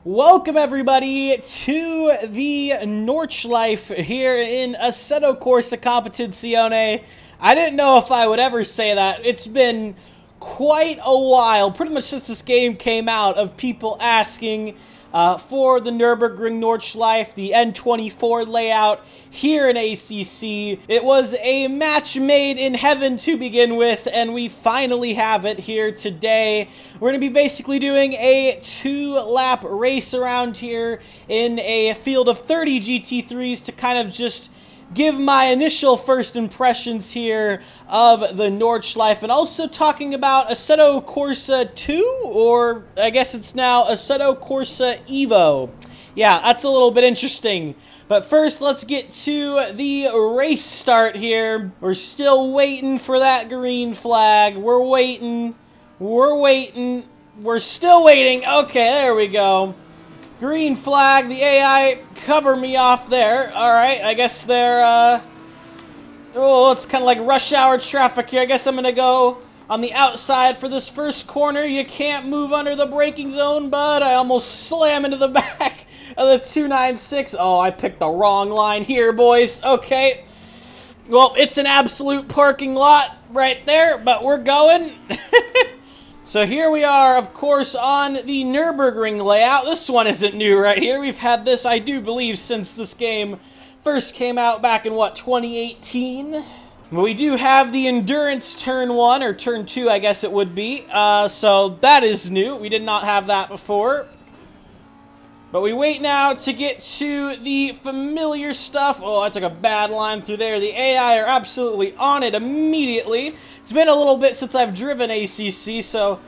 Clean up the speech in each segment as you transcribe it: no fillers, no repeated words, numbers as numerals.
Welcome everybody to the Nordschleife here in Assetto Corsa Competizione. I didn't know if I would ever say that. It's been quite a while, pretty much since this game came out, of people asking for the Nürburgring Nordschleife, the N24 layout here in ACC. It was a match made in heaven to begin with, and we finally have it here today. We're going to be basically doing a 2-lap race around here in a field of 30 GT3s to kind of just give my initial first impressions here of the Nordschleife, and also talking about Assetto Corsa 2, or I guess it's now Assetto Corsa Evo. Yeah, that's a little bit interesting. But first, let's get to the race start here. We're still waiting for that green flag. We're waiting. We're still waiting. Okay, there we go. Green flag, the AI cover me off there. Alright, I guess they're, oh, it's kind of like rush hour traffic here. I guess I'm going to go on the outside for this first corner. You can't move under the braking zone, but I almost slam into the back of the 296. Oh, I picked the wrong line here, boys. Okay. Well, it's an absolute parking lot right there, but we're going. So here we are, of course, on the Nürburgring layout. This one isn't new right here. We've had this, I do believe, since this game first came out back in, what, 2018? But we do have the Endurance Turn 1, or Turn 2, I guess it would be. So that is new. We did not have that before. But we wait now to get to the familiar stuff. Oh, I took a bad line through there. The AI are absolutely on it immediately. It's been a little bit since I've driven ACC, so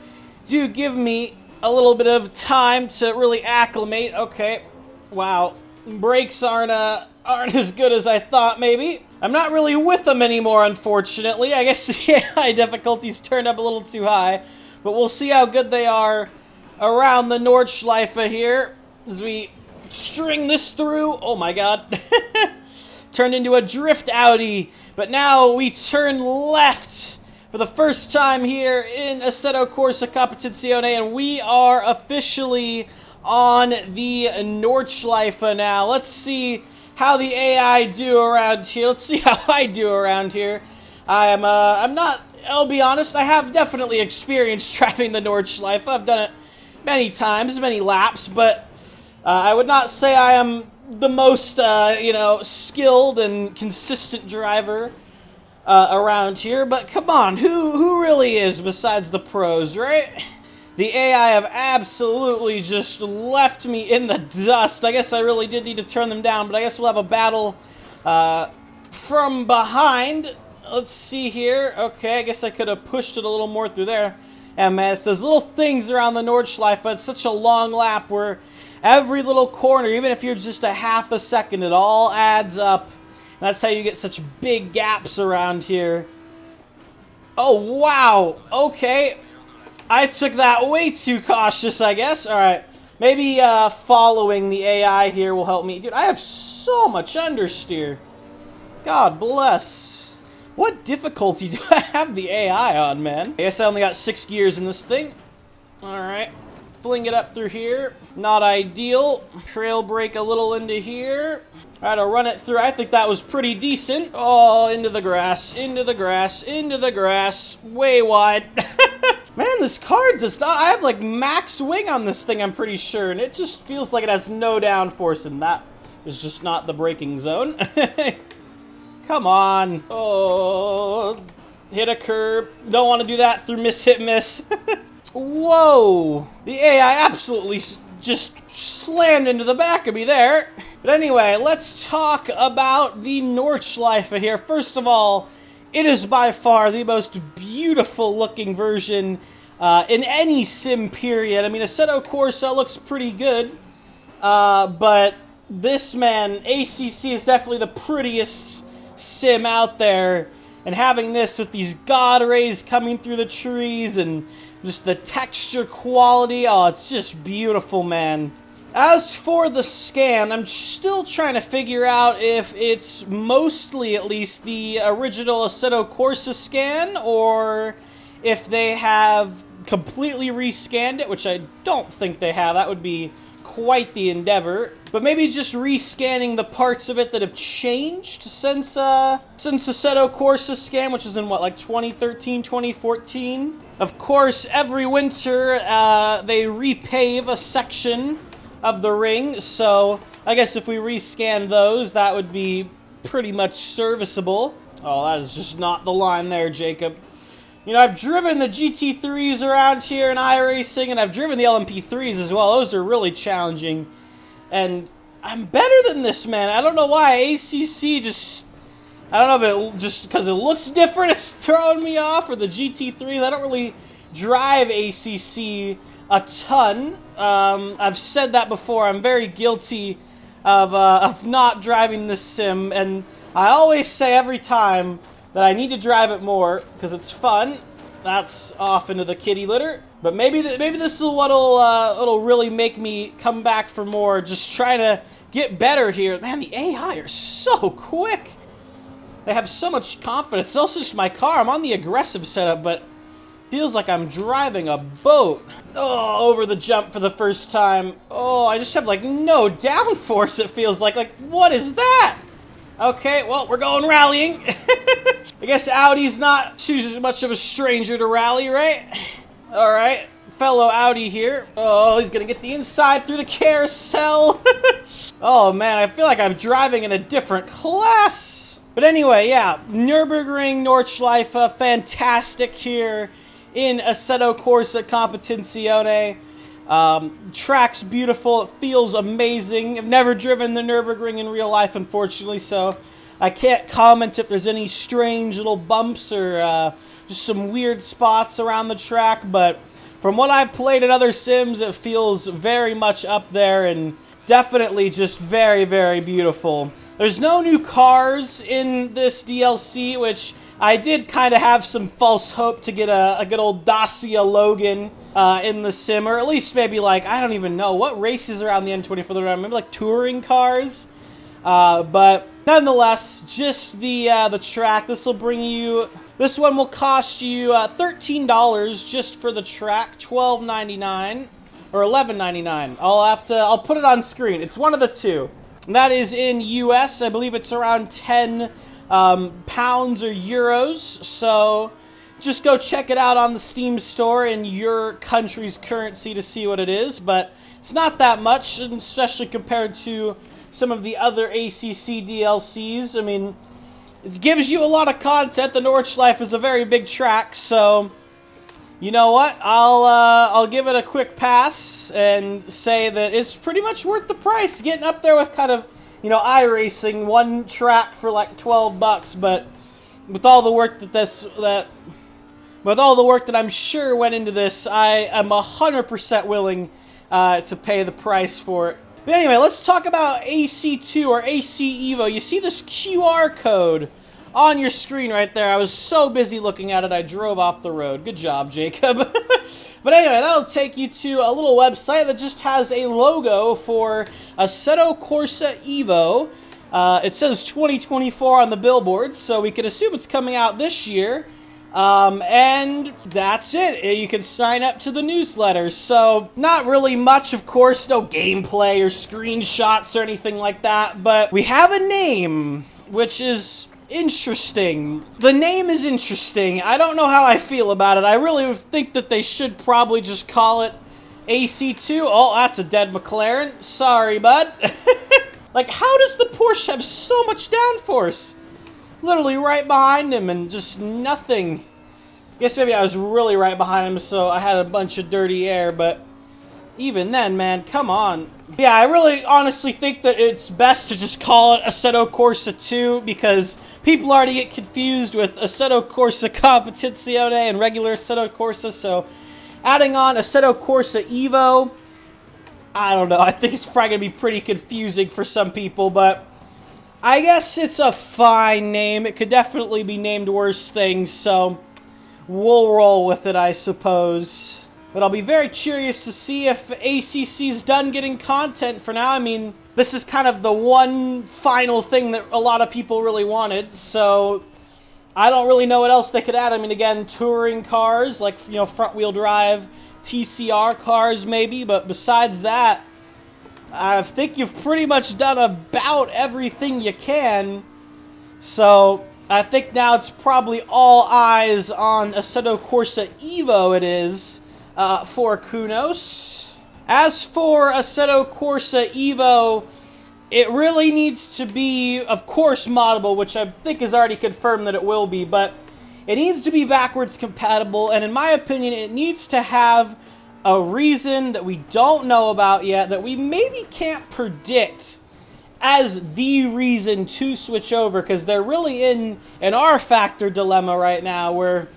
do give me a little bit of time to really acclimate. Okay, wow, brakes aren't as good as I thought. Maybe I'm not really with them anymore, unfortunately. I guess the AI difficulties turned up a little too high, but we'll see how good they are around the Nordschleife here as we string this through. Oh my god. Turned into a drift Audi, but now we turn left for the first time here in Assetto Corsa Competizione, and we are officially on the Nordschleife now. Let's see how the AI do around here. Let's see how I do around here. I'm not, I'll be honest, I have definitely experienced driving the Nordschleife. I've done it many times, many laps, but I would not say I am the most, skilled and consistent driver around here, but come on, who really is besides the pros, right? The AI have absolutely just left me in the dust. I guess I really did need to turn them down, but I guess we'll have a battle from behind. Let's see here. Okay, I guess I could have pushed it a little more through there. And man, it's those little things around the Nordschleife, but it's such a long lap where every little corner, even if you're just a half a second, it all adds up. And that's how you get such big gaps around here. Oh, wow. Okay. I took that way too cautious, I guess. Alright. Maybe following the AI here will help me. Dude, I have so much understeer. God bless. What difficulty do I have the AI on, man? I guess I only got 6 gears in this thing. Alright. Fling it up through here. Not ideal. Trail brake a little into here. Alright, I'll run it through. I think that was pretty decent. Oh, into the grass, into the grass, into the grass. Way wide. Man, this car does not... I have, like, max wing on this thing, I'm pretty sure. And it just feels like it has no downforce, and that is just not the braking zone. Come on. Oh, hit a curb. Don't want to do that through miss, hit, miss. Whoa! The AI absolutely just slammed into the back of me there. But anyway, let's talk about the Nordschleife here. First of all, it is by far the most beautiful looking version in any sim period. I mean, Assetto Corsa looks pretty good, but this, man, ACC is definitely the prettiest sim out there. And having this with these God rays coming through the trees and just the texture quality, oh, it's just beautiful, man. As for the scan, I'm still trying to figure out if it's mostly, at least, the original Assetto Corsa scan, or if they have completely rescanned it, which I don't think they have. That would be quite the endeavor. But maybe just rescanning the parts of it that have changed since Assetto Corsa scan, which was in what, like 2013, 2014. Of course, every winter they repave a section of the ring, so I guess if we rescan those, that would be pretty much serviceable. Oh, that is just not the line there, Jacob. You know, I've driven the GT3s around here in iRacing, and I've driven the LMP3s as well. Those are really challenging. And I'm better than this, man. I don't know why. ACC just... I don't know if it just because it looks different, it's throwing me off, or the GT3s. I don't really drive ACC a ton. I've said that before. I'm very guilty of not driving this sim, and I always say every time that I need to drive it more because it's fun. That's off into the kitty litter. But maybe this is what'll it'll really make me come back for more. Just trying to get better here. Man, the AI are so quick. They have so much confidence. It's also just my car. I'm on the aggressive setup, but feels like I'm driving a boat. Oh, over the jump for the first time. Oh, I just have like no downforce. It feels like what is that? Okay, well, we're going rallying. I guess Audi's not too much of a stranger to rally, right? All right, fellow Audi here. Oh, he's gonna get the inside through the carousel. Oh man, I feel like I'm driving in a different class. But anyway, yeah, Nürburgring, Nordschleife, fantastic here in Assetto Corsa Competizione. Track's beautiful. It feels amazing. I've never driven the Nürburgring in real life, unfortunately, so I can't comment if there's any strange little bumps or just some weird spots around the track, but from what I've played in other sims, it feels very much up there and definitely just very, very beautiful. There's no new cars in this DLC, which I did kind of have some false hope to get a good old Dacia Logan in the sim, or at least maybe like, I don't even know, what races around the N24 the round, maybe like touring cars, but nonetheless, just the track. This will bring you, this one will cost you $13 just for the track, $12.99 or $11.99. I'll put it on screen. It's one of the two. And that is in US. I believe it's around 10 pounds or euros. So just go check it out on the Steam store in your country's currency to see what it is. But it's not that much, especially compared to some of the other ACC DLCs. I mean, it gives you a lot of content. The Nordschleife is a very big track, so you know what? I'll give it a quick pass and say that it's pretty much worth the price. Getting up there with kind of, you know, iRacing, one track for like 12 bucks, but with all the work that I'm sure went into this, I am 100% willing to pay the price for it. But anyway, let's talk about AC2 or AC Evo. You see this QR code on your screen right there. I was so busy looking at it, I drove off the road. Good job, Jacob. But anyway, that'll take you to a little website that just has a logo for Assetto Corsa Evo. It says 2024 on the billboards, so we can assume it's coming out this year. And that's it. You can sign up to the newsletter. So not really much, of course, no gameplay or screenshots or anything like that, but we have a name, which is interesting. The name is interesting. I don't know how I feel about it. I really think that they should probably just call it AC2. Oh, that's a dead McLaren. Sorry, bud. Like, how does the Porsche have so much downforce? Literally right behind him and just nothing. I guess maybe I was really right behind him, so I had a bunch of dirty air, but even then, man, come on. Yeah, I really honestly think that it's best to just call it Assetto Corsa 2 because people already get confused with Assetto Corsa Competizione and regular Assetto Corsa, so adding on Assetto Corsa Evo, I don't know, I think it's probably going to be pretty confusing for some people, but I guess it's a fine name. It could definitely be named worse things, so we'll roll with it, I suppose. But I'll be very curious to see if ACC's done getting content for now. I mean, this is kind of the one final thing that a lot of people really wanted, so I don't really know what else they could add. I mean, again, touring cars, like, you know, front-wheel drive, TCR cars maybe, but besides that, I think you've pretty much done about everything you can. So I think now it's probably all eyes on Assetto Corsa Evo it is for Kunos. As for Assetto Corsa Evo, it really needs to be, of course, moddable, which I think is already confirmed that it will be, but it needs to be backwards compatible, and in my opinion, it needs to have a reason that we don't know about yet, that we maybe can't predict as the reason to switch over, because they're really in an R-Factor dilemma right now, where,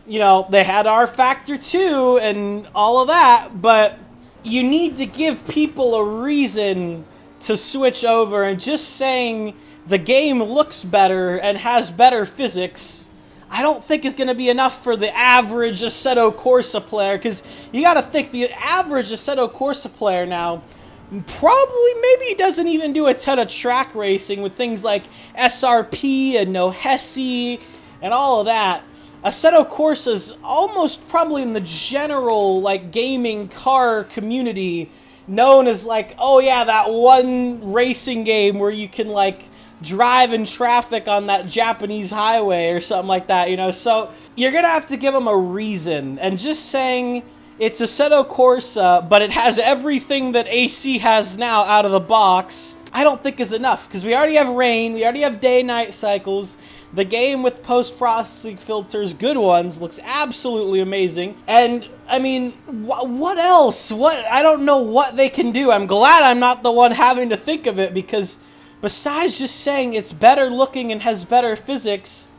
you know, they had R-Factor 2 and all of that, but you need to give people a reason to switch over, and just saying the game looks better and has better physics, I don't think is going to be enough for the average Assetto Corsa player, because you got to think the average Assetto Corsa player now probably maybe doesn't even do a ton of track racing with things like SRP and no Hesse and all of that. Assetto Corsa is almost probably in the general like gaming car community known as like, oh yeah, that one racing game where you can like drive in traffic on that Japanese highway or something like that, you know? So you're gonna have to give them a reason, and just saying it's Assetto Corsa, but it has everything that AC has now out of the box, I don't think is enough, because we already have rain, we already have day-night cycles, the game with post-processing filters, good ones, looks absolutely amazing, and I mean, what else? I don't know what they can do. I'm glad I'm not the one having to think of it, because besides just saying it's better looking and has better physics,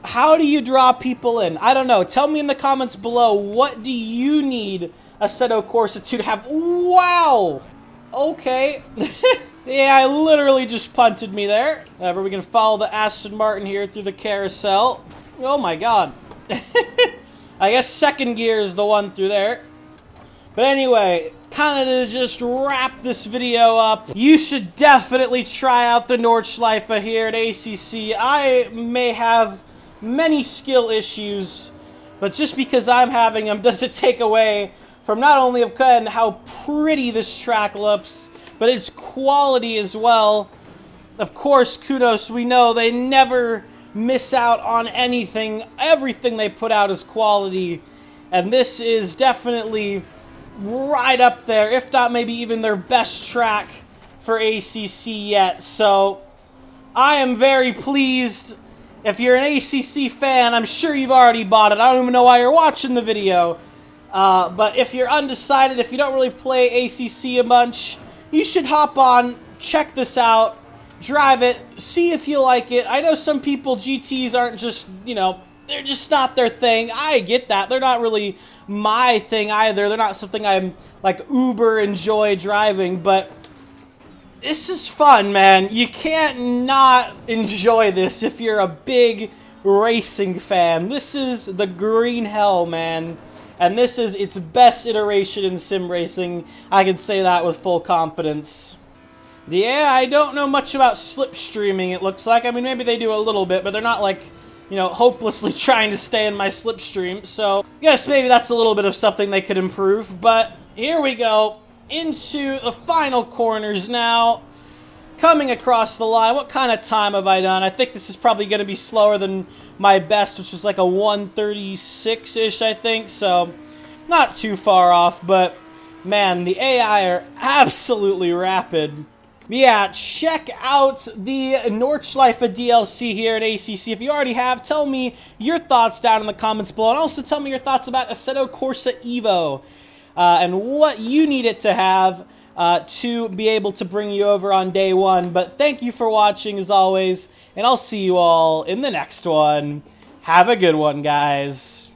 how do you draw people in? I don't know. Tell me in the comments below, what do you need Assetto Corsa 2 to have? Wow! Okay. Yeah, I literally just punted me there. However, we can follow the Aston Martin here through the carousel. Oh my god. I guess second gear is the one through there. But anyway, kind of to just wrap this video up, you should definitely try out the Nordschleife here at ACC. I may have many skill issues, but just because I'm having them doesn't take away from not only how pretty this track looks, but its quality as well. Of course, Kunos, we know they never miss out on anything. Everything they put out is quality, and this is definitely right up there, if not maybe even their best track for ACC yet. So I am very pleased. If you're an ACC fan, I'm sure you've already bought it. I don't even know why you're watching the video. But if you're undecided, if you don't really play ACC a bunch, you should hop on, check this out, drive it, see if you like it. I know some people, GTs aren't just, you know, they're just not their thing. I get that. They're not really my thing either. They're not something I'm, like, uber enjoy driving, but this is fun, man. You can't not enjoy this if you're a big racing fan. This is the green hell, man. And this is its best iteration in sim racing. I can say that with full confidence. Yeah, I don't know much about slipstreaming, it looks like. I mean, maybe they do a little bit, but they're not, like, you know, hopelessly trying to stay in my slipstream. So, yes, maybe that's a little bit of something they could improve. But here we go into the final corners now. Coming across the line. What kind of time have I done? I think this is probably going to be slower than my best, which was like a 1:36-ish, I think. So, not too far off. But, man, the AI are absolutely rapid. Yeah, check out the Nordschleife DLC here at ACC. If you already have, tell me your thoughts down in the comments below. And also tell me your thoughts about Assetto Corsa Evo and what you need it to have to be able to bring you over on day one. But thank you for watching, as always, and I'll see you all in the next one. Have a good one, guys.